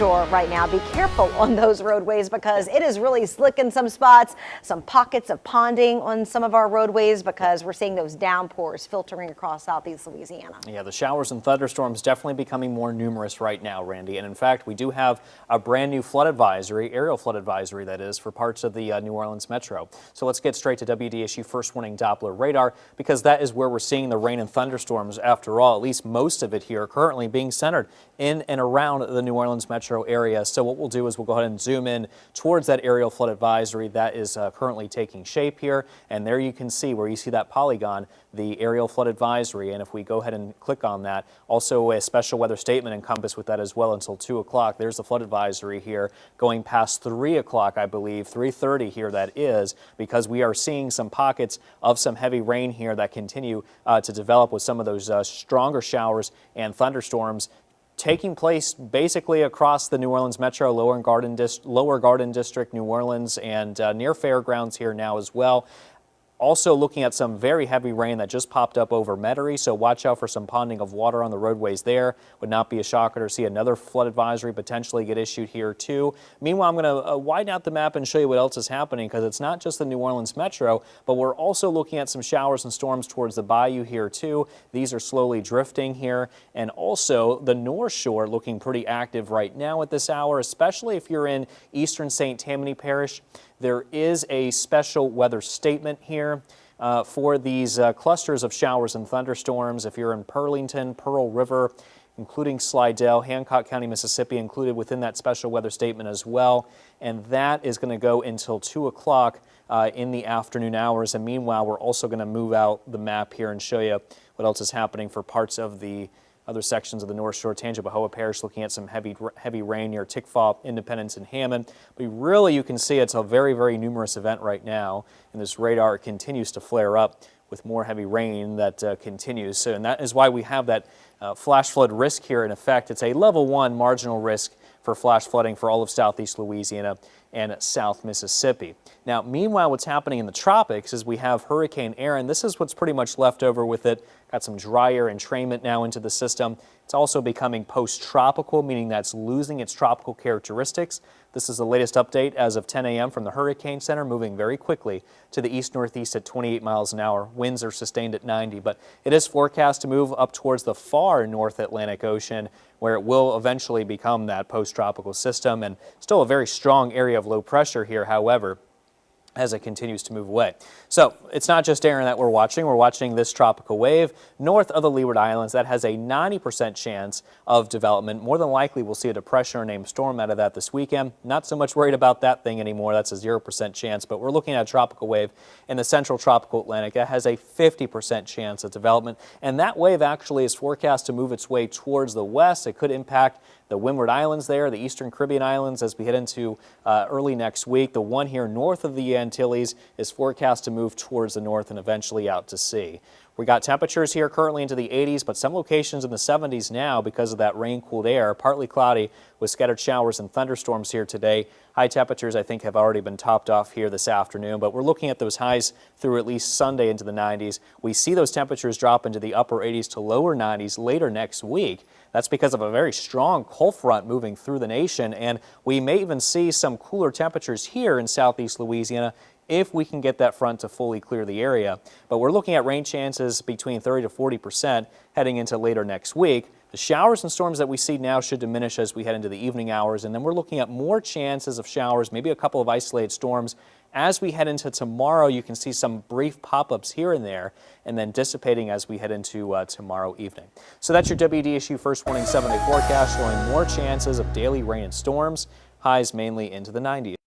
right now. Be careful on those roadways because it is really slick in some spots, some pockets of ponding on some of our roadways because we're seeing those downpours filtering across southeast Louisiana. Yeah, the showers and thunderstorms definitely becoming more numerous right now, Randy. And in fact, we do have a brand new flood advisory, aerial flood advisory that is, for parts of the New Orleans metro. So let's get straight to WDSU First Warning Doppler radar because that is where we're seeing the rain and thunderstorms after all, at least most of it here currently being centered in and around the New Orleans metro area. So what we'll do is we'll go ahead and zoom in towards that aerial flood advisory that is currently taking shape here. And there you can see where you see that polygon, the aerial flood advisory. And if we go ahead and click on that, also a special weather statement encompassed with that as well until 2 o'clock. There's the flood advisory here going past 3 o'clock, I believe, 3:30 here that is, because we are seeing some pockets of some heavy rain here that continue to develop with some of those stronger showers and thunderstorms taking place basically across the New Orleans metro, Lower Garden District, New Orleans, and near Fairgrounds here now as well. Also looking at some very heavy rain that just popped up over Metairie, so watch out for some ponding of water on the roadways there. Would not be a shocker to see another flood advisory potentially get issued here too. Meanwhile, I'm going to widen out the map and show you what else is happening because it's not just the New Orleans metro, but we're also looking at some showers and storms towards the bayou here too. These are slowly drifting here, and also the North Shore looking pretty active right now at this hour, especially if you're in eastern St. Tammany Parish. There is a special weather statement here for these clusters of showers and thunderstorms. If you're in Pearlington, Pearl River, including Slidell, Hancock County, Mississippi included within that special weather statement as well. And that is going to go until 2 o'clock in the afternoon hours. And meanwhile, we're also going to move out the map here and show you what else is happening for parts of the other sections of the North Shore. Tangipahoa Parish looking at some heavy rain near Tickfaw, Independence, and Hammond. But really, you can see it's a very, very numerous event right now, and this radar continues to flare up with more heavy rain that continues. So, and that is why we have that flash flood risk here in effect. It's a level 1 marginal risk for flash flooding for all of southeast Louisiana and South Mississippi. Now, meanwhile, what's happening in the tropics is we have Hurricane Erin. This is what's pretty much left over with it. Got some dry air entrainment now into the system. It's also becoming post-tropical, meaning that's losing its tropical characteristics. This is the latest update as of 10 a.m. from the Hurricane Center, moving very quickly to the east-northeast at 28 miles an hour. Winds are sustained at 90, but it is forecast to move up towards the far North Atlantic Ocean, where it will eventually become that post-tropical system, and still a very strong area of low pressure here, however, as it continues to move away. So it's not just Erin that we're watching this tropical wave north of the Leeward Islands that has a 90% chance of development. More than likely we'll see a depression or named storm out of that this weekend. Not so much worried about that thing anymore. That's a 0% chance, but we're looking at a tropical wave in the central tropical Atlantic that has a 50% chance of development, and that wave actually is forecast to move its way towards the west. It could impact the Windward Islands there, the Eastern Caribbean Islands as we head into early next week. The one here north of the Antilles is forecast to move towards the north and eventually out to sea. We got temperatures here currently into the 80s, but some locations in the 70s now because of that rain-cooled air. Partly cloudy with scattered showers and thunderstorms here today. High temperatures, I think, have already been topped off here this afternoon, but we're looking at those highs through at least Sunday into the 90s. We see those temperatures drop into the upper 80s to lower 90s later next week. That's because of a very strong cold front moving through the nation, and we may even see some cooler temperatures here in southeast Louisiana if we can get that front to fully clear the area. But we're looking at rain chances between 30 to 40% heading into later next week. The showers and storms that we see now should diminish as we head into the evening hours, and then we're looking at more chances of showers, maybe a couple of isolated storms. As we head into tomorrow, you can see some brief pop-ups here and there, and then dissipating as we head into tomorrow evening. So that's your WDSU First Warning 7-day forecast, showing more chances of daily rain and storms, highs mainly into the 90s.